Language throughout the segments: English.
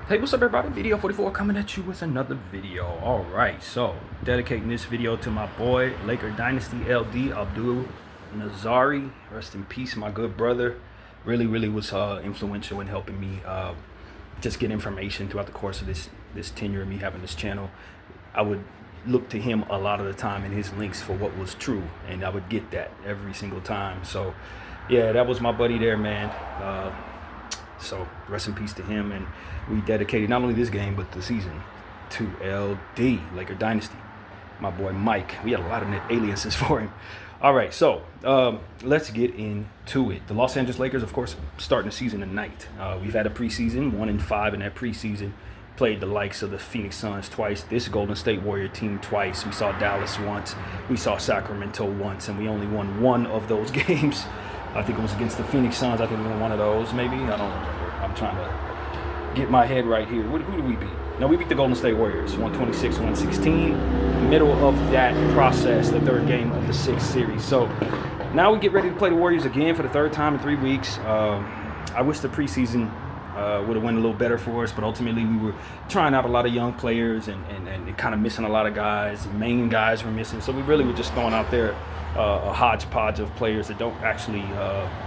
Hey, what's up everybody? Video 44 coming at you with another video. Alright, so dedicating this video to my boy, Laker Dynasty LD, Abdul Nazari. Rest in peace, my good brother. Really was influential in helping me just get information throughout the course of this tenure of me having this channel. I would look to him a lot of the time in his links for what was true, and I would get that every single time. So yeah, that was my buddy there, man. So rest in peace to him, and we dedicated not only this game but the season to LD, Laker Dynasty. My boy Mike. We had a lot of aliases for him. All right, so let's get into it. The Los Angeles Lakers, of course, starting the season tonight. We've had a preseason, 1-5 in that preseason. Played the likes of the Phoenix Suns twice, this Golden State Warrior team twice. We saw Dallas once, we saw Sacramento once, and we only won one of those games. I think it was against the Phoenix Suns. I think we won one of those, maybe. I don't remember. I'm trying to get my head right here. Who did we beat? No, we beat the Golden State Warriors, 126-116. Middle of that process, the third game of the sixth series. So now we get ready to play the Warriors again for the third time in 3 weeks. I wish the preseason would have went a little better for us, but ultimately we were trying out a lot of young players and kind of missing a lot of guys. Main guys were missing, so we really were just throwing out there a hodgepodge of players that don't actually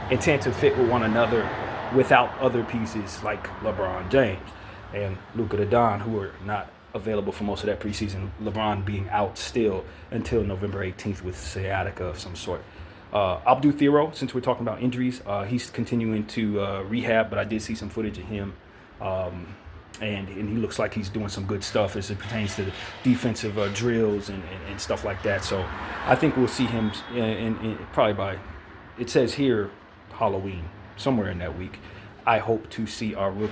intend to fit with one another without other pieces like LeBron James and Luka Doncic, who are not available for most of that preseason. LeBron being out still until November 18th with sciatica of some sort. Abdul Thero, since we're talking about injuries, he's continuing to rehab, but I did see some footage of him. And he looks like he's doing some good stuff as it pertains to the defensive drills and stuff like that. So I think we'll see him in probably by, it says here, Halloween, somewhere in that week. I hope to see our rook.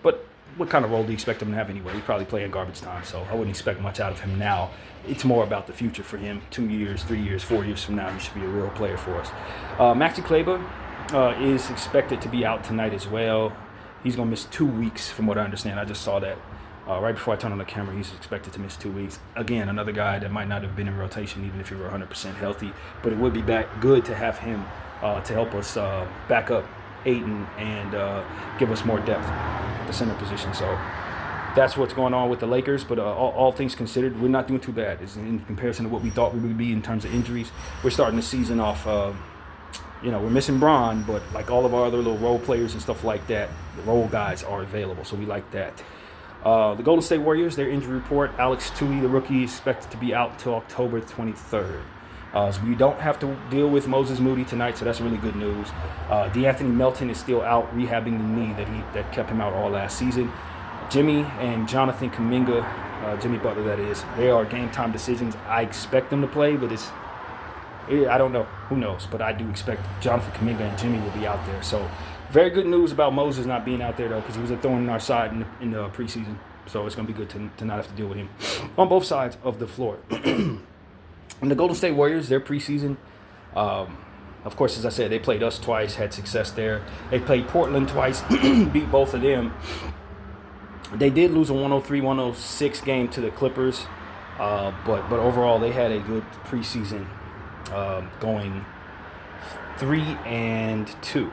But what kind of role do you expect him to have anyway? He's probably playing garbage time, so I wouldn't expect much out of him now. It's more about the future for him. 2 years, 3 years, 4 years from now, he should be a real player for us. Maxi Kleber is expected to be out tonight as well. He's going to miss 2 weeks from what I understand. I just saw that right before I turned on the camera. He's expected to miss 2 weeks. Again, another guy that might not have been in rotation even if he were 100% healthy. But it would be good to have him to help us back up Ayton and give us more depth at the center position. So that's what's going on with the Lakers. But all things considered, we're not doing too bad. It's in comparison to what we thought we would be in terms of injuries. We're starting the season off we're missing Bron, but like all of our other little role players and stuff like that, the role guys are available, so we like that. The Golden State Warriors, their injury report, Alex Tui, the rookie, is expected to be out until October 23rd. So we don't have to deal with Moses Moody tonight, so that's really good news. D'Anthony Melton is still out rehabbing the knee that kept him out all last season. Jimmy and Jonathan Kuminga, Jimmy Butler that is, they are game time decisions. I expect them to play, but I don't know. Who knows? But I do expect Jonathan Kuminga and Jimmy will be out there. So very good news about Moses not being out there, though, because he was a thorn in our side in the preseason. So it's going to be good to not have to deal with him on both sides of the floor. And the Golden State Warriors, their preseason, of course, as I said, they played us twice, had success there. They played Portland twice, beat both of them. They did lose a 103-106 game to the Clippers, but overall they had a good preseason. Going 3-2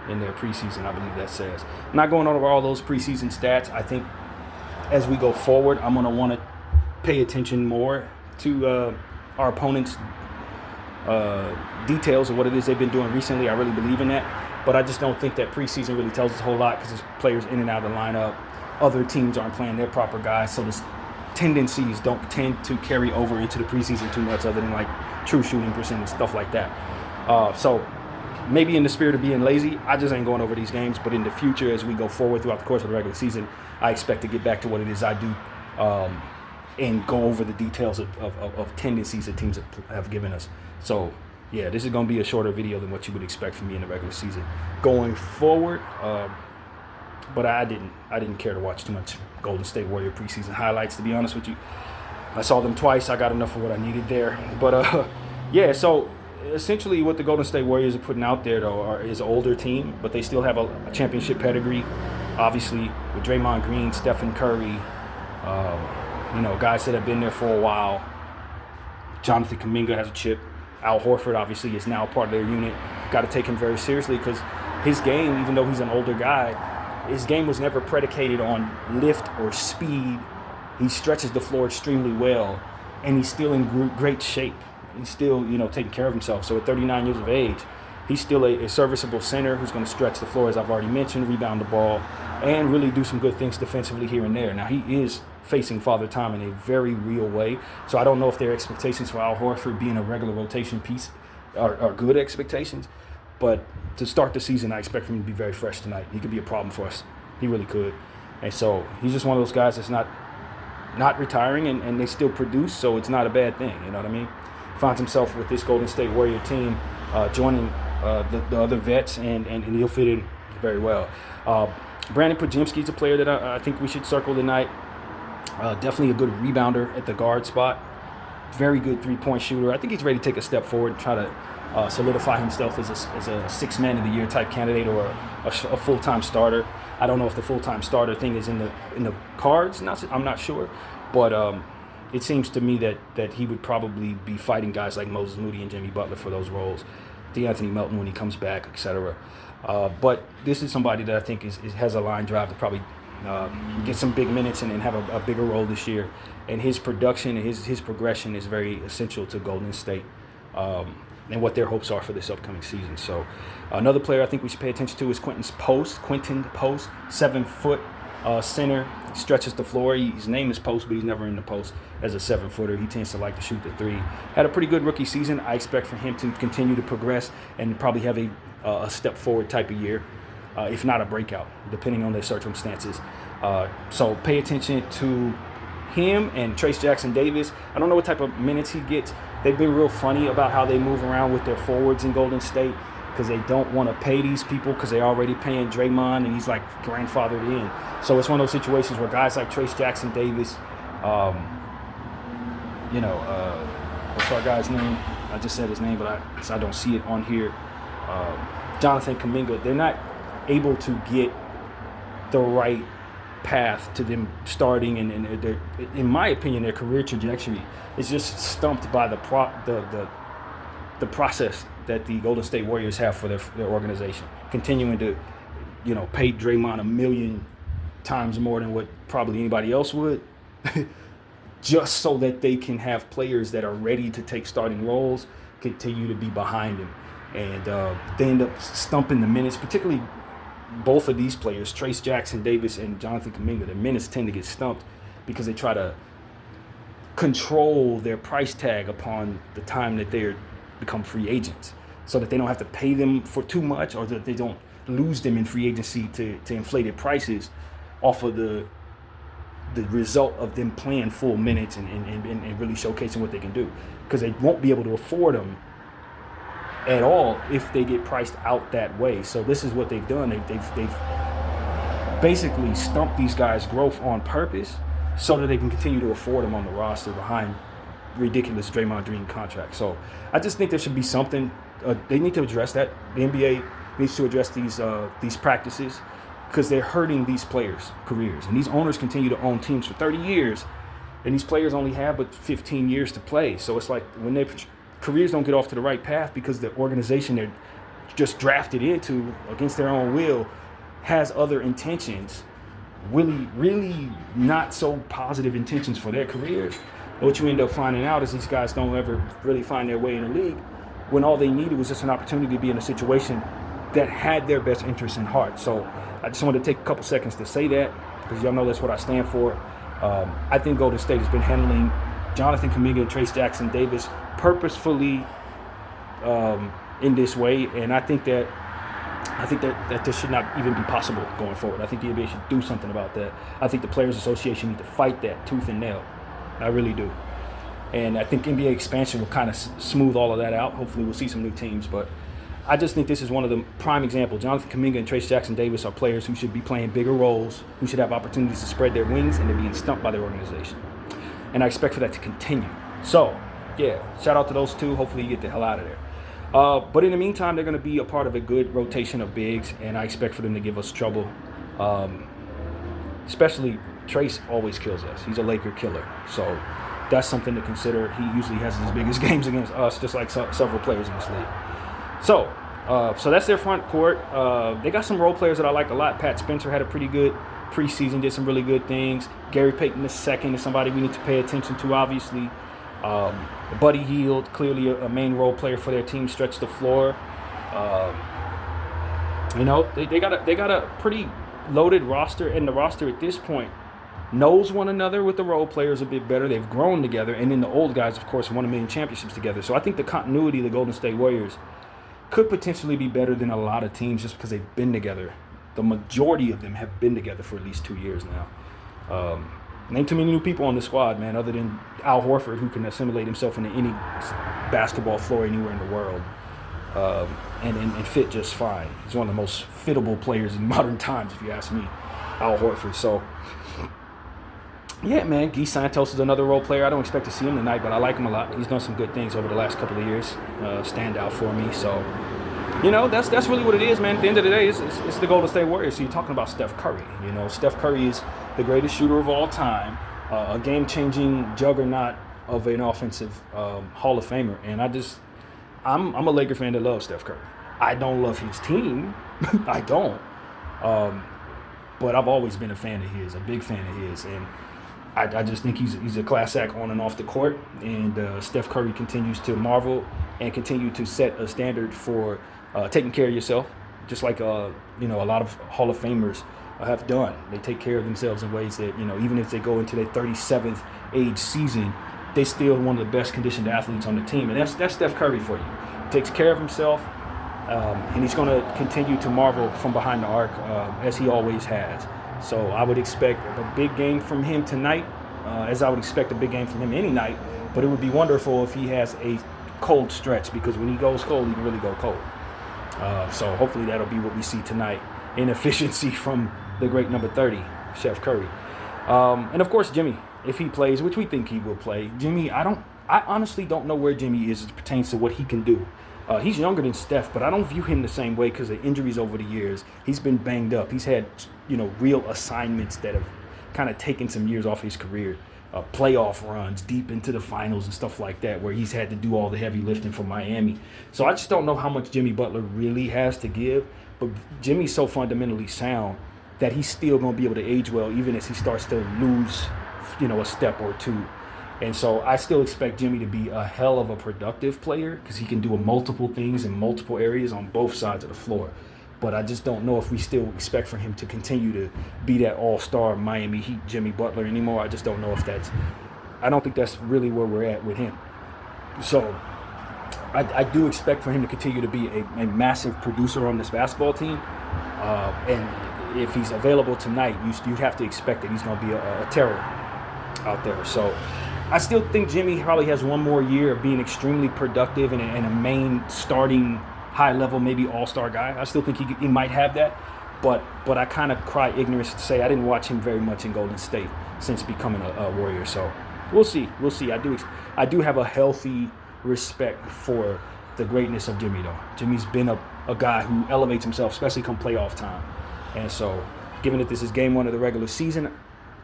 in their preseason, I believe that says. I'm not going over all those preseason stats. I think as we go forward, I'm going to want to pay attention more to our opponents' details of what it is they've been doing recently. I really believe in that. But I just don't think that preseason really tells us a whole lot because there's players in and out of the lineup. Other teams aren't playing their proper guys, so this tendencies don't tend to carry over into the preseason too much other than like true shooting percentage, stuff like that. So maybe in the spirit of being lazy, I just ain't going over these games. But in the future, as we go forward throughout the course of the regular season, I expect to get back to what it is I do and go over the details of tendencies that teams have given us. So yeah, this is going to be a shorter video than what you would expect from me in the regular season going forward. But I didn't care to watch too much Golden State Warrior preseason highlights, to be honest with you. I saw them twice. I got enough of what I needed there. But yeah, so essentially what the Golden State Warriors are putting out there, though, is an older team, but they still have a championship pedigree. Obviously, with Draymond Green, Stephen Curry, guys that have been there for a while. Jonathan Kuminga has a chip. Al Horford, obviously, is now part of their unit. Got to take him very seriously because his game, even though he's an older guy, his game was never predicated on lift or speed. He stretches the floor extremely well, and he's still in great shape. He's still, taking care of himself. So at 39 years of age, he's still a serviceable center who's going to stretch the floor, as I've already mentioned, rebound the ball, and really do some good things defensively here and there. Now, he is facing Father Time in a very real way, so I don't know if their expectations for Al Horford being a regular rotation piece are good expectations, but to start the season, I expect him to be very fresh tonight. He could be a problem for us. He really could. And so he's just one of those guys that's not retiring, and they still produce, so it's not a bad thing, you know what I mean? Finds himself with this Golden State Warrior team, joining the other vets, and he'll fit in very well. Brandon Podziemski is a player that I think we should circle tonight. Definitely a good rebounder at the guard spot. Very good three-point shooter. I think he's ready to take a step forward and try to solidify himself as a six-man of the year type candidate, or a full-time starter. I don't know if the full-time starter thing is in the cards. I'm not sure, but it seems to me that he would probably be fighting guys like Moses Moody and Jimmy Butler for those roles. DeAnthony Melton when he comes back, etc. But this is somebody that I think has a line drive to probably get some big minutes and have a bigger role this year. And his production and his progression is very essential to Golden State and what their hopes are for this upcoming season. So another player I think we should pay attention to is Quentin Post, 7-foot center. He stretches the floor. His name is Post, but he's never in the post as a 7-footer. He tends to like to shoot the three. Had a pretty good rookie season. I expect for him to continue to progress and probably have a step forward type of year, if not a breakout, depending on their circumstances. So pay attention to him and Trayce Jackson-Davis. I don't know what type of minutes he gets. They've been real funny about how they move around with their forwards in Golden State, because they don't want to pay these people because they're already paying Draymond, and he's like grandfathered in. So it's one of those situations where guys like Trayce Jackson-Davis, what's our guy's name? I just said his name, but I don't see it on here. Jonathan Kuminga, they're not able to get the right path to them starting, and they're, in my opinion, their career trajectory is just stumped by the process that the Golden State Warriors have for their organization, continuing to, pay Draymond $1 million times more than what probably anybody else would, just so that they can have players that are ready to take starting roles continue to be behind him, and they end up stumping the minutes, particularly both of these players, Trayce Jackson-Davis and Jonathan Kuminga. The minutes tend to get stumped because they try to control their price tag upon the time that they become free agents, so that they don't have to pay them for too much, or that they don't lose them in free agency to inflated prices off of the result of them playing full minutes and really showcasing what they can do, because they won't be able to afford them at all if they get priced out that way. So this is what they've done. They've basically stumped these guys' growth on purpose so that they can continue to afford them on the roster behind ridiculous Draymond Green contract. So I just think there should be something. They need to address that. The NBA needs to address these practices, because they're hurting these players' careers. And these owners continue to own teams for 30 years, and these players only have but 15 years to play. So it's like when their careers don't get off to the right path because the organization they're just drafted into against their own will has other intentions, really not so positive intentions for their careers. What you end up finding out is these guys don't ever really find their way in the league, when all they needed was just an opportunity to be in a situation that had their best interests in heart. So I just wanted to take a couple seconds to say that, because y'all know that's what I stand for. I think Golden State has been handling Jonathan Kuminga and Trayce Jackson-Davis purposefully in this way, and I think that this should not even be possible going forward. I think the NBA should do something about that. I think the Players Association need to fight that tooth and nail. I really do. And I think NBA expansion will kind of smooth all of that out. Hopefully we'll see some new teams, but I just think this is one of the prime examples. Jonathan Kuminga and Trayce Jackson-Davis are players who should be playing bigger roles, who should have opportunities to spread their wings, and they're being stumped by their organization. And I expect for that to continue. So, yeah, shout out to those two. Hopefully you get the hell out of there. But in the meantime, they're going to be a part of a good rotation of bigs, and I expect for them to give us trouble. Especially Trayce always kills us. He's a Laker killer. So that's something to consider. He usually has his biggest games against us, just like several players in this league. So So that's their front court. They got some role players that I like a lot. Pat Spencer had a pretty good preseason, did some really good things. Gary Payton II is somebody we need to pay attention to, obviously. Buddy Hield, clearly a main role player for their team, stretch the floor. Um, they got a pretty loaded roster, and the roster at this point knows one another with the role players a bit better. They've grown together, and then the old guys, of course, won a million championships together. So I think the continuity of the Golden State Warriors could potentially be better than a lot of teams just because they've been together. The majority of them have been together for at least 2 years now. Ain't too many new people on the squad, man, other than Al Horford, who can assimilate himself into any basketball floor anywhere in the world, and fit just fine. He's one of the most fittable players in modern times, if you ask me, Al Horford. So, yeah, man, Guy Santos is another role player. I don't expect to see him tonight, but I like him a lot. He's done some good things over the last couple of years. Stand out for me. So, that's really what it is, man. At the end of the day, it's the Golden State Warriors. So you're talking about Steph Curry. Steph Curry is the greatest shooter of all time, a game-changing juggernaut of an offensive Hall of Famer. And I'm a Laker fan that loves Steph Curry. I don't love his team. I don't. But I've always been a fan of his, a big fan of his. And I just think he's a class act on and off the court. And Steph Curry continues to marvel and continue to set a standard for taking care of yourself, just like a lot of Hall of Famers have done. They take care of themselves in ways that, even if they go into their 37th age season, they still one of the best conditioned athletes on the team. And that's Steph Curry for you. He takes care of himself, and he's going to continue to marvel from behind the arc as he always has. So I would expect a big game from him tonight, as I would expect a big game from him any night. But it would be wonderful if he has a cold stretch, because when he goes cold, he can really go cold. So hopefully that'll be what we see tonight in efficiency from the great number 30, Chef Curry. And of course, Jimmy, if he plays, which we think he will play. Jimmy, I honestly don't know where Jimmy is as it pertains to what he can do. He's younger than Steph, but I don't view him the same way because of injuries over the years. He's been banged up. He's had, real assignments that have kind of taken some years off his career. Playoff runs deep into the finals and stuff like that, where he's had to do all the heavy lifting for Miami. So I just don't know how much Jimmy Butler really has to give. But Jimmy's so fundamentally sound that he's still going to be able to age well, even as he starts to lose, a step or two. And so I still expect Jimmy to be a hell of a productive player because he can do multiple things in multiple areas on both sides of the floor. But I just don't know if we still expect for him to continue to be that all-star Miami Heat Jimmy Butler anymore. I just don't know if I don't think that's really where we're at with him. So I do expect for him to continue to be a massive producer on this basketball team. And if he's available tonight, you have to expect that he's going to be a terror out there. So I still think Jimmy probably has one more year of being extremely productive and a main starting high-level, maybe all-star guy. I still think he might have that, but I kind of cry ignorance to say I didn't watch him very much in Golden State since becoming a Warrior. So we'll see. I do have a healthy respect for the greatness of Jimmy, though. Jimmy's been a guy who elevates himself, especially come playoff time. And so, given that this is game one of the regular season,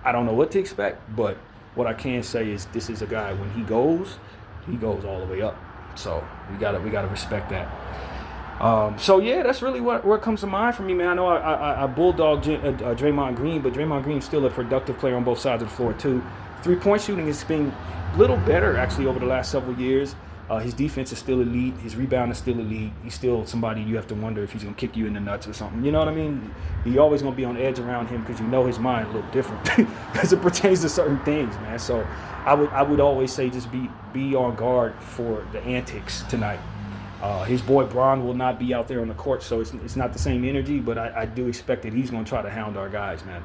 I don't know what to expect, but what I can say is this is a guy, when he goes all the way up. So we gotta respect that. So yeah, that's really what comes to mind for me, man. I know I bulldog Draymond Green, but Draymond Green's still a productive player on both sides of the floor too. 3-point shooting has been a little better actually over the last several years. His defense is still elite. His rebound is still elite. He's still somebody you have to wonder if he's gonna kick you in the nuts or something. You know what I mean? You're always gonna be on edge around him because his mind a little different as it pertains to certain things, man. So I would always say just be on guard for the antics tonight. His boy Bron will not be out there on the court, so it's not the same energy, but I do expect that he's going to try to hound our guys, man,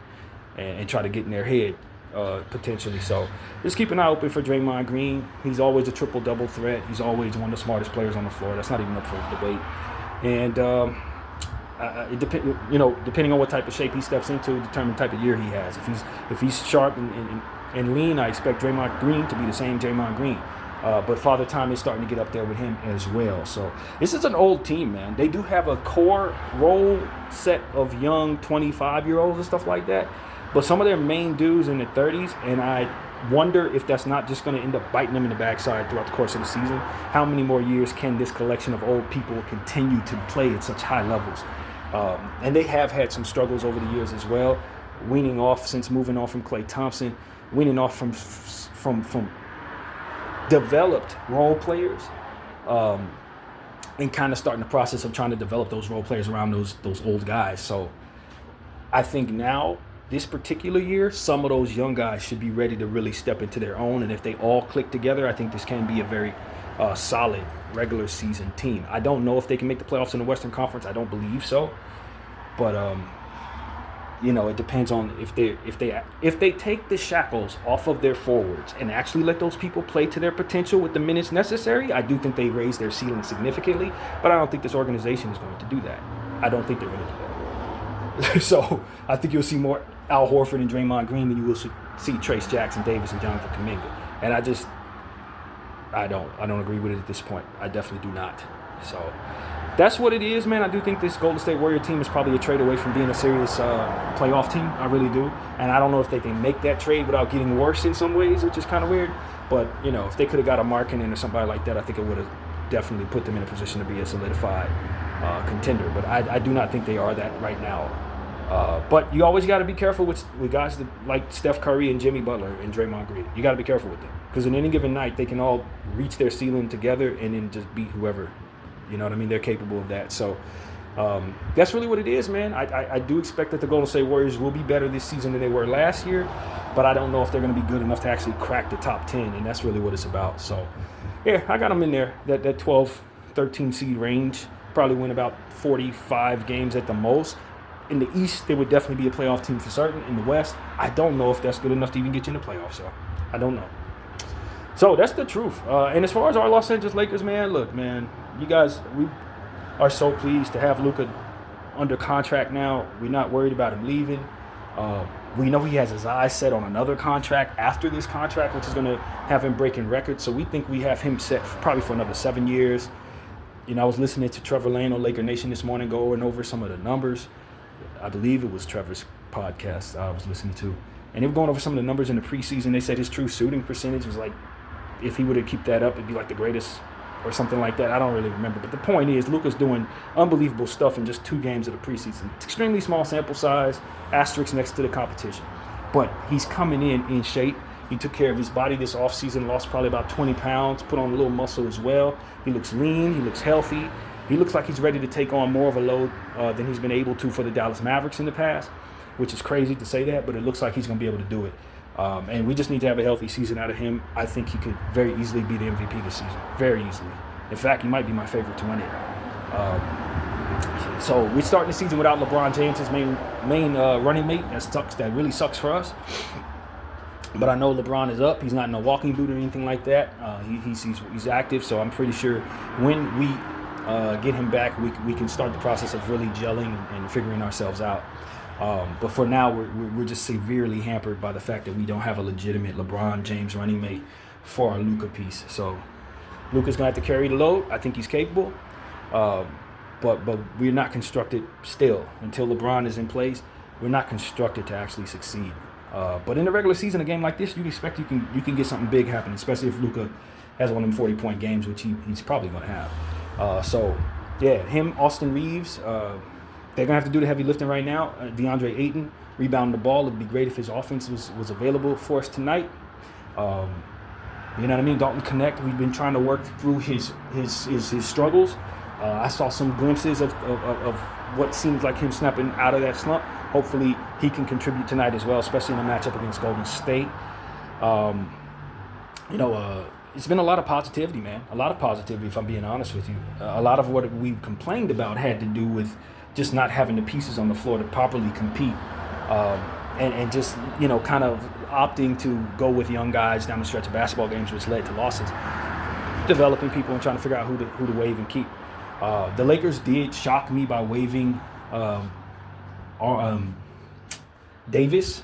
and try to get in their head, potentially. So just keep an eye open for Draymond Green. He's always a triple-double threat. He's always one of the smartest players on the floor. That's not even up for debate. And depending on what type of shape he steps into, determine the type of year he has. If he's sharp and lean, I expect Draymond Green to be the same Draymond Green. But Father Time is starting to get up there with him as well. So this is an old team, man. They do have a core role set of young 25-year-olds and stuff like that. But some of their main dudes in their 30s, and I wonder if that's not just going to end up biting them in the backside throughout the course of the season. How many more years can this collection of old people continue to play at such high levels? And they have had some struggles over the years as well, weaning off since moving on from Klay Thompson, weaning off from developed role players, and kind of starting the process of trying to develop those role players around those old guys. So I think now, this particular year, some of those young guys should be ready to really step into their own. And if they all click together, I think this can be a very solid regular season team. I don't know if they can make the playoffs in the Western Conference. I don't believe so. But, it depends on if they take the shackles off of their forwards and actually let those people play to their potential with the minutes necessary. I do think they raise their ceiling significantly, but I don't think this organization is going to do that. I don't think they're going to do that. So I think you'll see more Al Horford and Draymond Green than you will see Trace Jackson Davis and Jonathan Kuminga. And I don't agree with it at this point. I definitely do not. So that's what it is, man. I do think this Golden State Warrior team is probably a trade away from being a serious playoff team. I really do. And I don't know if they can make that trade without getting worse in some ways, which is kind of weird. But, if they could have got a Markkanen or somebody like that, I think it would have definitely put them in a position to be a solidified contender. But I do not think they are that right now. But you always got to be careful with guys like Steph Curry and Jimmy Butler and Draymond Green. You got to be careful with them. Because in any given night, they can all reach their ceiling together and then just beat whoever. You know what I mean? They're capable of that. So that's really what it is, man. I do expect that the Golden State Warriors will be better this season than they were last year. But I don't know if they're going to be good enough to actually crack the top 10. And that's really what it's about. So, yeah, I got them in there. That 12, 13 seed range. Probably win about 45 games at the most. In the East, they would definitely be a playoff team for certain. In the West, I don't know if that's good enough to even get you in the playoffs. So I don't know. So that's the truth. And as far as our Los Angeles Lakers, man, look, man, you guys, we are so pleased to have Luka under contract now. We're not worried about him leaving. We know he has his eyes set on another contract after this contract, which is going to have him breaking records. So we think we have him set probably for another 7 years. I was listening to Trevor Lane on Laker Nation this morning going over some of the numbers. I believe it was Trevor's podcast I was listening to. And they were going over some of the numbers in the preseason. They said his true shooting percentage was like, if he were to keep that up, it'd be like the greatest or something like that. I don't really remember. But the point is, Luka's doing unbelievable stuff in just 2 games of the preseason. Extremely small sample size, asterisk next to the competition. But he's coming in shape. He took care of his body this offseason, lost probably about 20 pounds, put on a little muscle as well. He looks lean. He looks healthy. He looks like he's ready to take on more of a load than he's been able to for the Dallas Mavericks in the past, which is crazy to say that, but it looks like he's going to be able to do it. And we just need to have a healthy season out of him. I think he could very easily be the MVP this season, very easily. In fact, he might be my favorite to win it. So we're starting the season without LeBron James, his main running mate. That sucks. That really sucks for us. But I know LeBron is up. He's not in a walking boot or anything like that. He's active, so I'm pretty sure when we get him back, we can start the process of really gelling and figuring ourselves out. But for now, we're just severely hampered by the fact that we don't have a legitimate LeBron James running mate for our Luka piece. So Luka's going to have to carry the load. I think he's capable. But we're not constructed still. Until LeBron is in place, we're not constructed to actually succeed. But in the regular season, a game like this, you expect you can get something big happening, especially if Luka has one of them 40-point games, which he's probably going to have. So, yeah, him, Austin Reeves, they're going to have to do the heavy lifting right now. DeAndre Ayton rebounding the ball. It would be great if his offense was available for us tonight. You know what I mean? Dalton Connect, we've been trying to work through his struggles. I saw some glimpses of what seems like him snapping out of that slump. Hopefully he can contribute tonight as well, especially in a matchup against Golden State. It's been a lot of positivity, man. A lot of positivity, if I'm being honest with you. A lot of what we complained about had to do with just not having the pieces on the floor to properly compete. And just, kind of opting to go with young guys down the stretch of basketball games, which led to losses. Developing people and trying to figure out who to waive and keep. The Lakers did shock me by waiving Davis.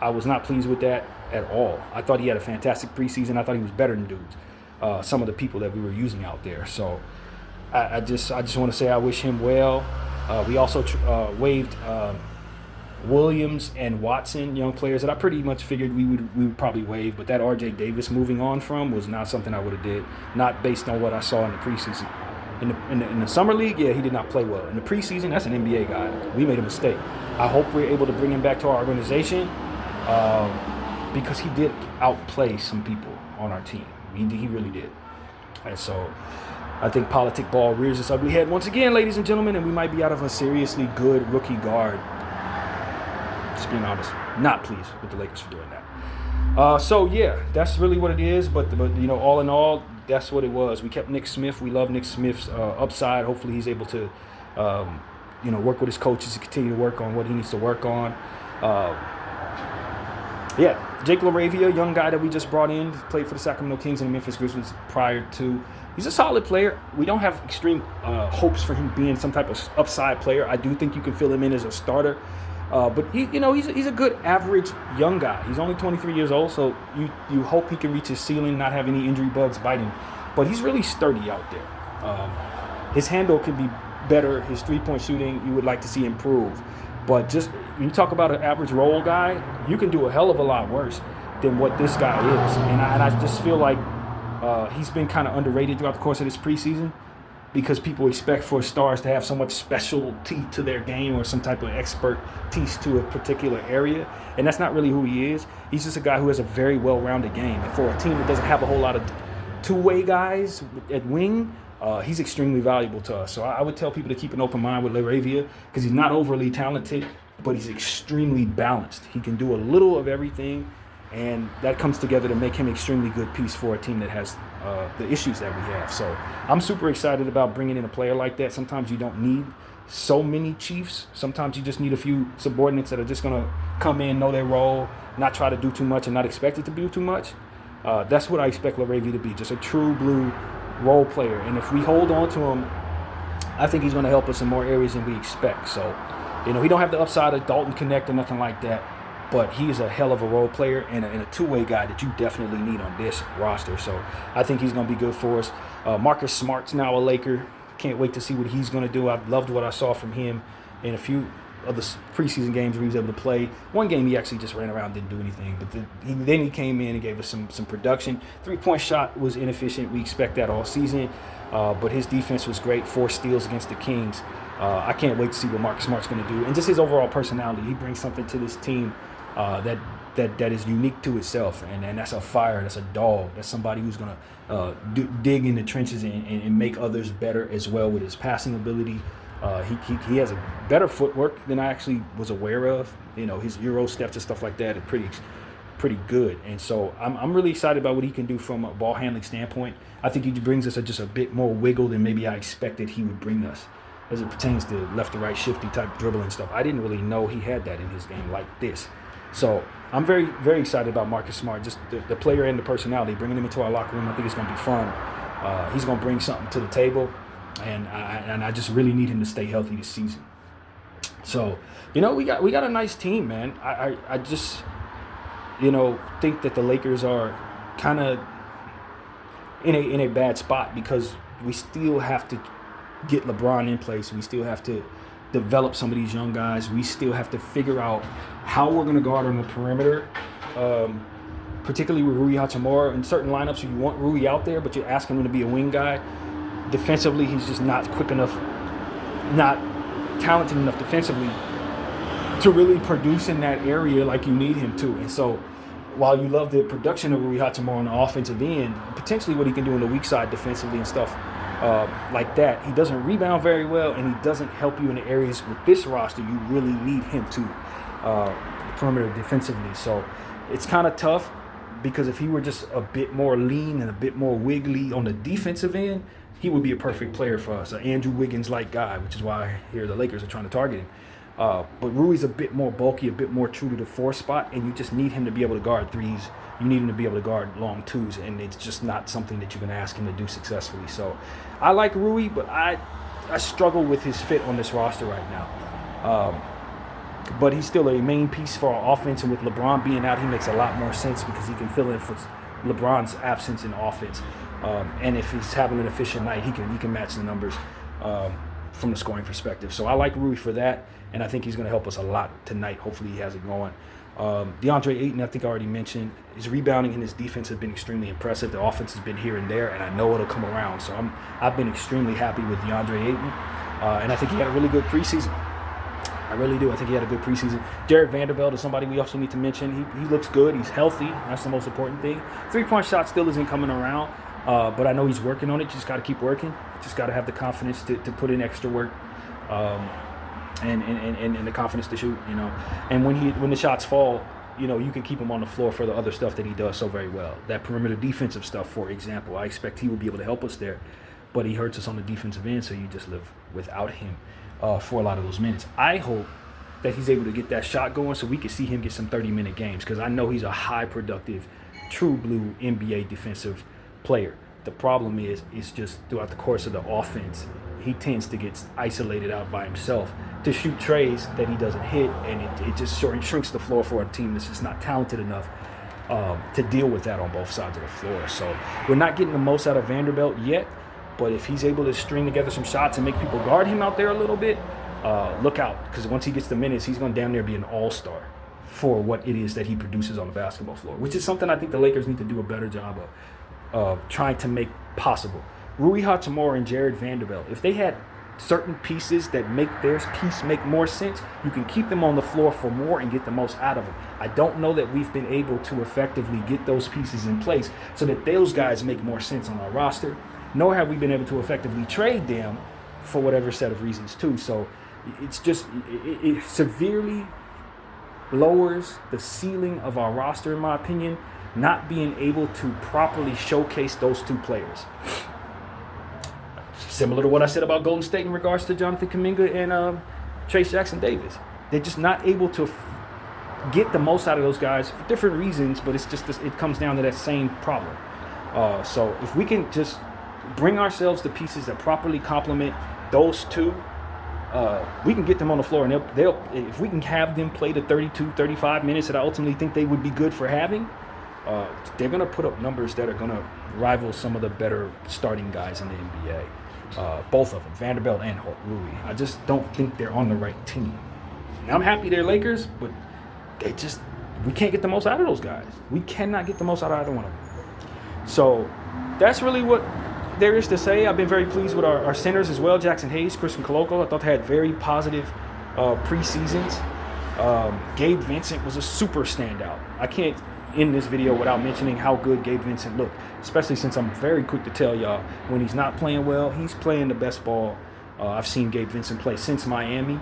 I was not pleased with that at all. I thought he had a fantastic preseason. I thought he was better than dudes, some of the people that we were using out there. So I just want to say I wish him well. We also waived Williams and Watson, young players that I pretty much figured we would probably waive, but that R.J. Davis moving on from was not something I would have did, not based on what I saw in the preseason. In the summer league, yeah, he did not play well. In the preseason, that's an NBA guy. We made a mistake. I hope we're able to bring him back to our organization because he did outplay some people on our team. He really did. And so I think politic ball rears its ugly head once again, ladies and gentlemen, and we might be out of a seriously good rookie guard. Just being honest, not pleased with the Lakers for doing that. So yeah, that's really what it is. But all in all, that's what it was. We kept Nick Smith. We love Nick Smith's upside. Hopefully, he's able to, work with his coaches to continue to work on what he needs to work on. Jake LaRavia, young guy that we just brought in, played for the Sacramento Kings and the Memphis Grizzlies prior to. He's a solid player. We don't have extreme hopes for him being some type of upside player. I do think you can fill him in as a starter. But he's a good average young guy. He's only 23 years old, so you hope he can reach his ceiling, not have any injury bugs biting. But he's really sturdy out there. His handle could be better. His three-point shooting, you would like to see improve. But just when you talk about an average role guy, you can do a hell of a lot worse than what this guy is. And I just feel like he's been kind of underrated throughout the course of this preseason, because people expect for stars to have so much specialty to their game or some type of expertise to a particular area. And that's not really who he is. He's just a guy who has a very well-rounded game. And for a team that doesn't have a whole lot of two-way guys at wing, he's extremely valuable to us. So I would tell people to keep an open mind with LaRavia, because he's not overly talented, but he's extremely balanced. He can do a little of everything, and that comes together to make him an extremely good piece for a team that has the issues that we have. So I'm super excited about bringing in a player like that. Sometimes you don't need so many chiefs. Sometimes you just need a few subordinates that are just going to come in, know their role, not try to do too much and not expect it to do too much. That's what I expect LaRavia to be, just a true blue role player. And if we hold on to him, I think he's going to help us in more areas than we expect. So, he don't have the upside of Dalton Connect or nothing like that, but he is a hell of a role player and a two-way guy that you definitely need on this roster. So I think he's going to be good for us. Marcus Smart's now a Laker. Can't wait to see what he's going to do. I loved what I saw from him in a few of the preseason games where he was able to play. One game he actually just ran around, didn't do anything, but then he came in and gave us some production. Three-point shot was inefficient. We expect that all season, but his defense was great. 4 steals against the Kings. I can't wait to see what Marcus Smart's going to do, and just his overall personality. He brings something to this team that is unique to itself, and that's a fire. That's a dog. That's somebody who's going to dig in the trenches and make others better as well with his passing ability. He has a better footwork than I actually was aware of. His Euro steps and stuff like that are pretty good. And so I'm really excited about what he can do from a ball handling standpoint. I think he brings us just a bit more wiggle than maybe I expected he would bring us as it pertains to left to right shifty type dribbling stuff. I didn't really know he had that in his game like this. So I'm very, very excited about Marcus Smart, just the player and the personality, bringing him into our locker room. I think it's going to be fun. He's going to bring something to the table. And I just really need him to stay healthy this season. So, we got a nice team, man. I just, think that the Lakers are kind of in a bad spot because we still have to get LeBron in place. We still have to develop some of these young guys. We still have to figure out how we're going to guard on the perimeter, particularly with Rui Hachimura. In certain lineups, you want Rui out there, but you're asking him to be a wing guy. Defensively, he's just not quick enough, not talented enough defensively to really produce in that area like you need him to. And so while you love the production of Rui Hachimura on the offensive end, potentially what he can do on the weak side defensively and stuff like that, he doesn't rebound very well, and he doesn't help you in the areas with this roster you really need him to perimeter defensively. So it's kind of tough, because if he were just a bit more lean and a bit more wiggly on the defensive end, he would be a perfect player for us, an Andrew Wiggins-like guy, which is why I hear the Lakers are trying to target him. But Rui's a bit more bulky, a bit more true to the 4 spot, and you just need him to be able to guard threes. You need him to be able to guard long twos, and it's just not something that you can ask him to do successfully. So I like Rui, but I struggle with his fit on this roster right now. But he's still a main piece for our offense, and with LeBron being out, he makes a lot more sense because he can fill in for LeBron's absence in offense. And if he's having an efficient night, he can match the numbers from the scoring perspective. So I like Rui for that, and I think he's going to help us a lot tonight. Hopefully he has it going. DeAndre Ayton, I think I already mentioned, his rebounding and his defense have been extremely impressive. The offense has been here and there, and I know it'll come around. So I've been extremely happy with DeAndre Ayton, and I think he had a really good preseason. I really do. I think he had a good preseason. Jared Vanderbilt is somebody we also need to mention. He looks good. He's healthy. That's the most important thing. 3-point shot still isn't coming around, but I know he's working on it. Just got to keep working. Just got to have the confidence to put in extra work, and the confidence to shoot. And when the shots fall, you can keep him on the floor for the other stuff that he does so very well. That perimeter defensive stuff, for example, I expect he will be able to help us there, but he hurts us on the defensive end, so you just live without him for a lot of those minutes. I hope that he's able to get that shot going so we can see him get some 30-minute games, because I know he's a high productive, true blue NBA defensive player. The problem is just throughout the course of the offense, he tends to get isolated out by himself to shoot trays that he doesn't hit, and it just shrinks the floor for a team that's just not talented enough to deal with that on both sides of the floor. So we're not getting the most out of Vanderbilt yet, but if he's able to string together some shots and make people guard him out there a little bit, look out, because once he gets the minutes, he's going to damn near be an all-star for what it is that he produces on the basketball floor, which is something I think the Lakers need to do a better job of trying to make possible. Rui Hachimura and Jared Vanderbilt, if they had certain pieces that make their piece make more sense, you can keep them on the floor for more and get the most out of them. I don't know that we've been able to effectively get those pieces in place so that those guys make more sense on our roster, nor have we been able to effectively trade them for whatever set of reasons too. So it's just, it severely lowers the ceiling of our roster, in my opinion, not being able to properly showcase those two players. Similar to what I said about Golden State in regards to Jonathan Kuminga and Trayce Jackson-Davis. They're just not able to get the most out of those guys for different reasons, but it's just it comes down to that same problem. So if we can just bring ourselves to pieces that properly complement those two, we can get them on the floor, and they'll if we can have them play the 32, 35 minutes that I ultimately think they would be good for having, they're going to put up numbers that are going to rival some of the better starting guys in the NBA. Both of them, Vanderbilt and Rui. I just don't think they're on the right team. Now, I'm happy they're Lakers, but we can't get the most out of those guys. We cannot get the most out of either one of them. So that's really what there is to say. I've been very pleased with our centers as well. Jackson Hayes, Christian Koloko, I thought they had very positive pre-seasons. Gabe Vincent was a super standout. I can't end this video without mentioning how good Gabe Vincent looked, especially since I'm very quick to tell y'all when he's not playing well, he's playing the best ball I've seen Gabe Vincent play since Miami,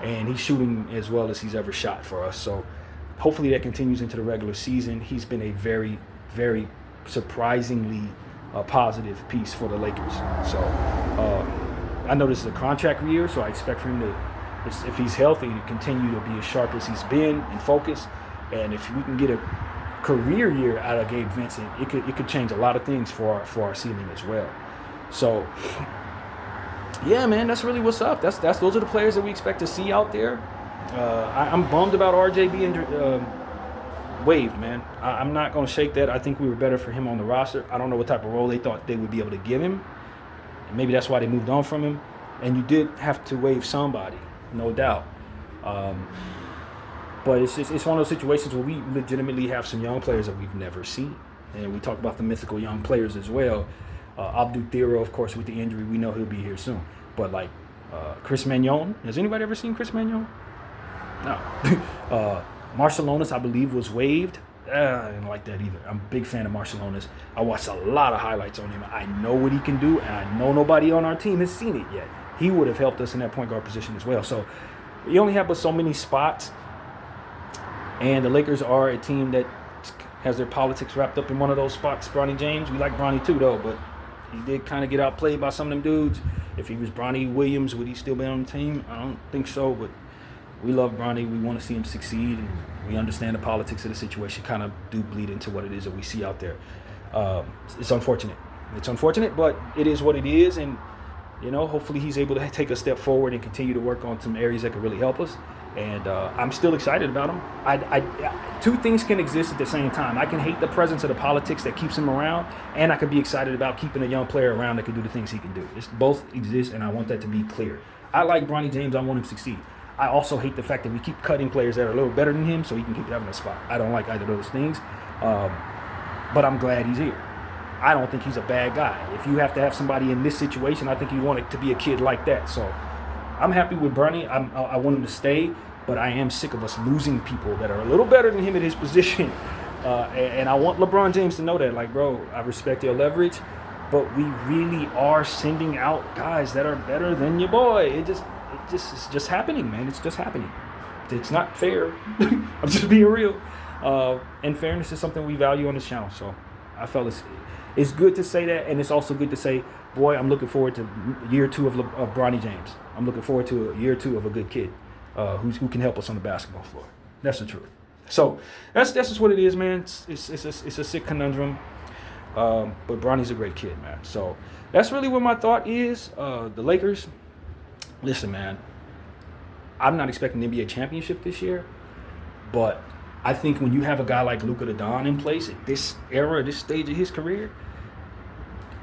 and he's shooting as well as he's ever shot for us. So hopefully that continues into the regular season. He's been a very, very surprisingly positive piece for the Lakers. So I know this is a contract year, so I expect for him to, if he's healthy, to continue to be as sharp as he's been and focused. And if we can get a career year out of Gabe Vincent, it could change a lot of things for our ceiling as well. So yeah, man, that's really what's up. Those are the players that we expect to see out there. I'm bummed about RJ being waived, man. I'm not going to shake that. I think we were better for him on the roster. I don't know what type of role they thought they would be able to give him. And maybe that's why they moved on from him. And you did have to waive somebody, no doubt. But it's one of those situations where we legitimately have some young players that we've never seen. And we talk about the mythical young players as well. Abdou Thero, of course, with the injury, we know he'll be here soon. But like Chris Magnon, has anybody ever seen Chris Magnon? No. Marciulionis, I believe, was waived. I didn't like that either. I'm a big fan of Marciulionis. I watched a lot of highlights on him. I know what he can do, and I know nobody on our team has seen it yet. He would have helped us in that point guard position as well. So you only have but so many spots, and the Lakers are a team that has their politics wrapped up in one of those spots. Bronny James, we like Bronny too, though, but he did kind of get outplayed by some of them dudes. If he was Bronny Williams, would he still be on the team? I don't think so, but we love Bronny. We want to see him succeed, and we understand the politics of the situation kind of do bleed into what it is that we see out there. It's unfortunate. It's unfortunate, but it is what it is, and hopefully he's able to take a step forward and continue to work on some areas that could really help us. And I'm still excited about him. Two things can exist at the same time. I can hate the presence of the politics that keeps him around, and I can be excited about keeping a young player around that can do the things he can do. It's both exist, and I want that to be clear. I like Bronny James. I want him to succeed. I also hate the fact that we keep cutting players that are a little better than him so he can keep having a spot. I don't like either of those things, but I'm glad he's here. I don't think he's a bad guy. If you have to have somebody in this situation, I think you want it to be a kid like that. So I'm happy with Bronny. I want him to stay, but I am sick of us losing people that are a little better than him at his position. And I want LeBron James to know that, like, bro, I respect your leverage, but we really are sending out guys that are better than your boy. It's just happening, man. It's just happening. It's not fair. I'm just being real. And fairness is something we value on this channel. So I felt it's good to say that, and it's also good to say, boy, I'm looking forward to year 2 of Bronny James. I'm looking forward to year 2 of a good kid who can help us on the basketball floor. That's the truth. So that's just what it is, man. It's a sick conundrum. But Bronny's a great kid, man. So that's really what my thought is. The Lakers, listen, man, I'm not expecting an NBA championship this year, but I think when you have a guy like Luka the Don in place at this era, this stage of his career,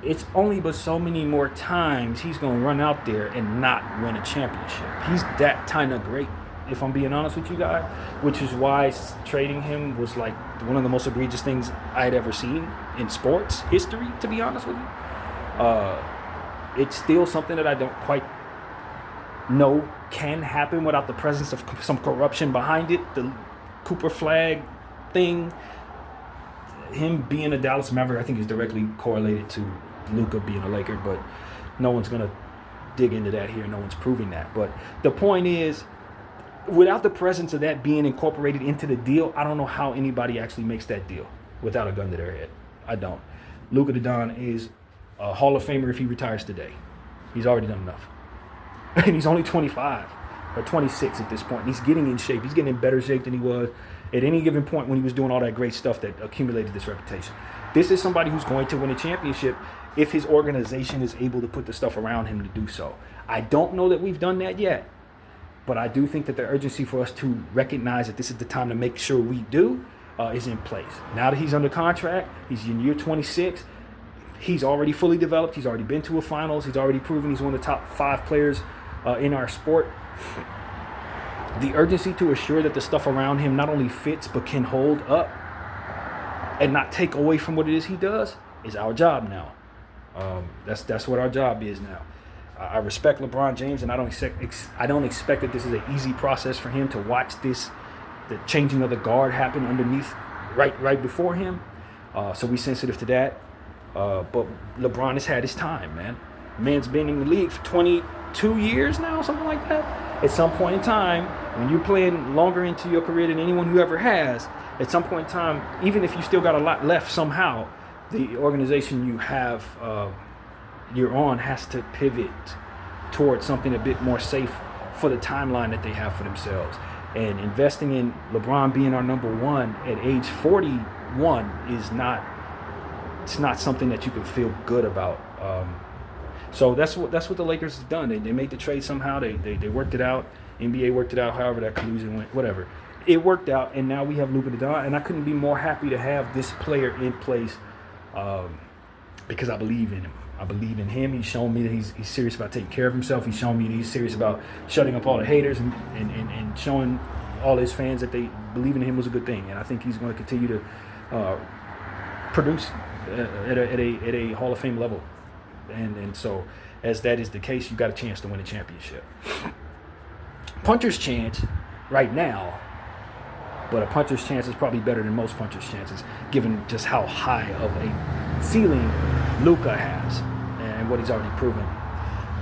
it's only but so many more times he's going to run out there and not win a championship. He's that kind of great, if I'm being honest with you guys, which is why trading him was like one of the most egregious things I had ever seen in sports history, to be honest with you. It's still something that I don't quite know can happen without the presence of some corruption behind it. The Cooper flag thing, him being a Dallas Maverick, I think is directly correlated to Luka being a Laker, but no one's going to dig into that here. No one's proving that. But the point is, without the presence of that being incorporated into the deal, I don't know how anybody actually makes that deal without a gun to their head. I don't. Luka the Don is a Hall of Famer if he retires today. He's already done enough. And he's only 25 or 26 at this point. And he's getting in shape. He's getting in better shape than he was at any given point when he was doing all that great stuff that accumulated this reputation. This is somebody who's going to win a championship if his organization is able to put the stuff around him to do so. I don't know that we've done that yet, but I do think that the urgency for us to recognize that this is the time to make sure we do is in place. Now that he's under contract, he's in year 26, he's already fully developed, he's already been to a finals, he's already proven he's one of the top 5 players in our sport. The urgency to assure that the stuff around him not only fits but can hold up and not take away from what it is he does is our job now. That's what our job is now. I respect LeBron James, and I don't expect that this is an easy process for him to watch the changing of the guard happen underneath, right before him. So we sensitive to that. But LeBron has had his time, man. Man's been in the league for 22 years now, something like that. At some point in time, when you're playing longer into your career than anyone who ever has, at some point in time, even if you still got a lot left somehow, the organization you're on has to pivot towards something a bit more safe for the timeline that they have for themselves. And investing in LeBron being our number 1 at age 41 is not something that you can feel good about. So that's what the Lakers have done. They made the trade somehow. They worked it out. NBA worked it out. However that collusion went, whatever. It worked out, and now we have Luka the Don, and I couldn't be more happy to have this player in place because I believe in him. I believe in him. He's shown me that he's serious about taking care of himself. He's shown me that he's serious about shutting up all the haters and showing all his fans that they believe in him was a good thing. And I think he's going to continue to produce at a Hall of Fame level. And so, as that is the case, you got a chance to win a championship. Puncher's chance right now, but a puncher's chance is probably better than most puncher's chances, given just how high of a ceiling Luka has and what he's already proven.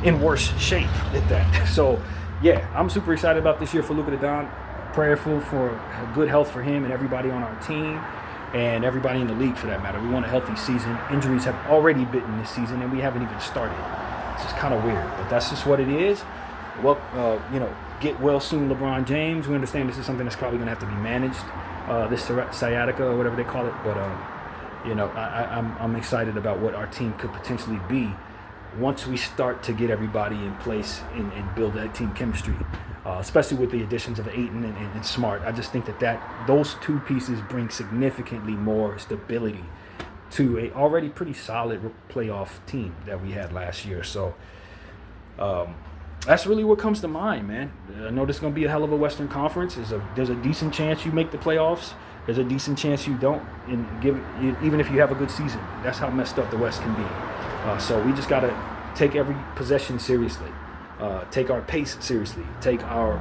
In worse shape at that. So, yeah, I'm super excited about this year for Luka the Don. Prayerful for good health for him and everybody on our team. And everybody in the league, for that matter. We want a healthy season. Injuries have already bitten this season, and we haven't even started. It's just kind of weird, but that's just what it is. Well, get well soon, LeBron James. We understand this is something that's probably going to have to be managed, this sciatica or whatever they call it. But I'm excited about what our team could potentially be once we start to get everybody in place and build that team chemistry, especially with the additions of Ayton and Smart. I just think that those two pieces bring significantly more stability to a already pretty solid playoff team that we had last year. So that's really what comes to mind, man. I know this is going to be a hell of a Western Conference. There's a decent chance you make the playoffs. There's a decent chance you don't, even if you have a good season. That's how messed up the West can be. So we just got to take every possession seriously, take our pace seriously, take our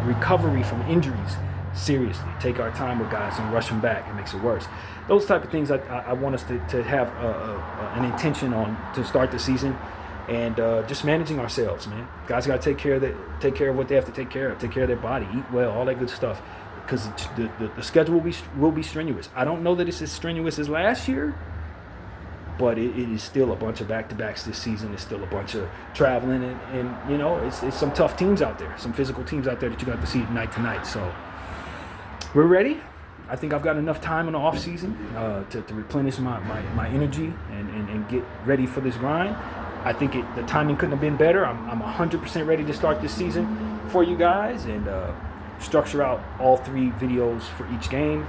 recovery from injuries seriously, take our time with guys and rush them back. It makes it worse. Those type of things I want us to have an intention on to start the season, and just managing ourselves, man. Guys got to take care of what they have to take care of their body, eat well, all that good stuff, because the schedule will be strenuous. I don't know that it's as strenuous as last year, but it is still a bunch of back-to-backs this season. It's still a bunch of traveling, and you know, it's some tough teams out there, some physical teams out there that you got to see night to night. So we're ready. I think I've got enough time in the off season to replenish my energy and get ready for this grind. I think the timing couldn't have been better. I'm 100% ready to start this season for you guys and structure out all 3 videos for each game.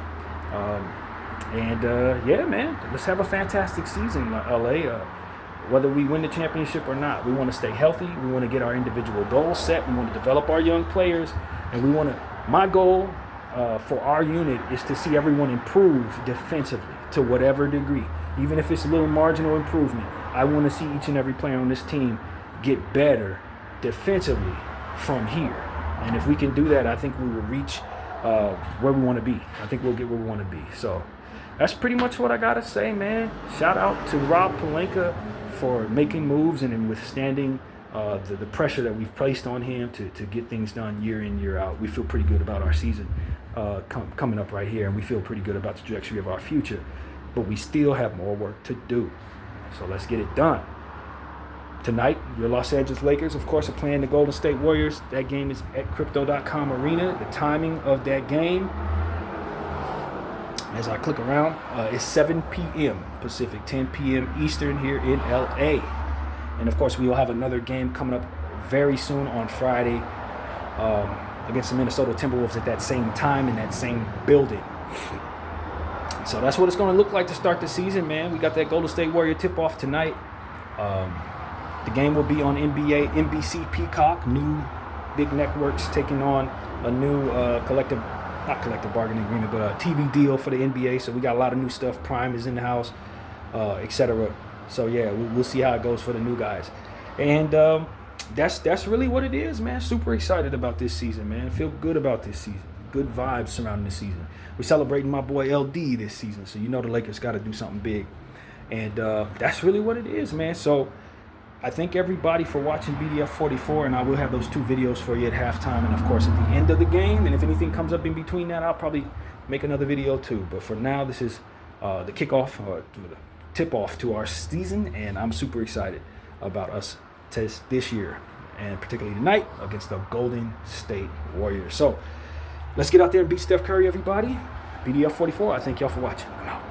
Yeah, man, let's have a fantastic season, LA. Whether we win the championship or not, we want to stay healthy. We want to get our individual goals set. We want to develop our young players, and we want to. My goal for our unit is to see everyone improve defensively to whatever degree, even if it's a little marginal improvement. I want to see each and every player on this team get better defensively from here, and if we can do that, I think we will reach where we want to be. I think we'll get where we want to be. So that's pretty much what I gotta say, man. Shout out to Rob Pelinka for making moves and withstanding the pressure that we've placed on him to get things done year in, year out. We feel pretty good about our season coming up right here, and we feel pretty good about the trajectory of our future. But we still have more work to do. So let's get it done. Tonight, your Los Angeles Lakers, of course, are playing the Golden State Warriors. That game is at Crypto.com Arena. The timing of that game, as I click around, is 7 p.m. Pacific, 10 p.m. Eastern here in LA. And of course, we will have another game coming up very soon on Friday against the Minnesota Timberwolves at that same time in that same building. So that's what it's going to look like to start the season, man. We got that Golden State Warrior tip-off tonight. The game will be on NBC Peacock, new big networks taking on a new not collective bargaining agreement, but a TV deal for the NBA. So we got a lot of new stuff. Prime is in the house, etc. So yeah, we'll see how it goes for the new guys. And that's really what it is, man. Super excited about this season, man. Feel good about this season. Good vibes surrounding this season. We're celebrating my boy LD this season, so you know the Lakers got to do something big. And that's really what it is, man. So I thank everybody for watching BDF 44, and I will have those 2 videos for you at halftime and, of course, at the end of the game. And if anything comes up in between that, I'll probably make another video too. But for now, this is the kickoff, or the tip-off to our season, and I'm super excited about us this year, and particularly tonight against the Golden State Warriors. So let's get out there and beat Steph Curry, everybody. BDF 44, I thank y'all for watching. I'm out.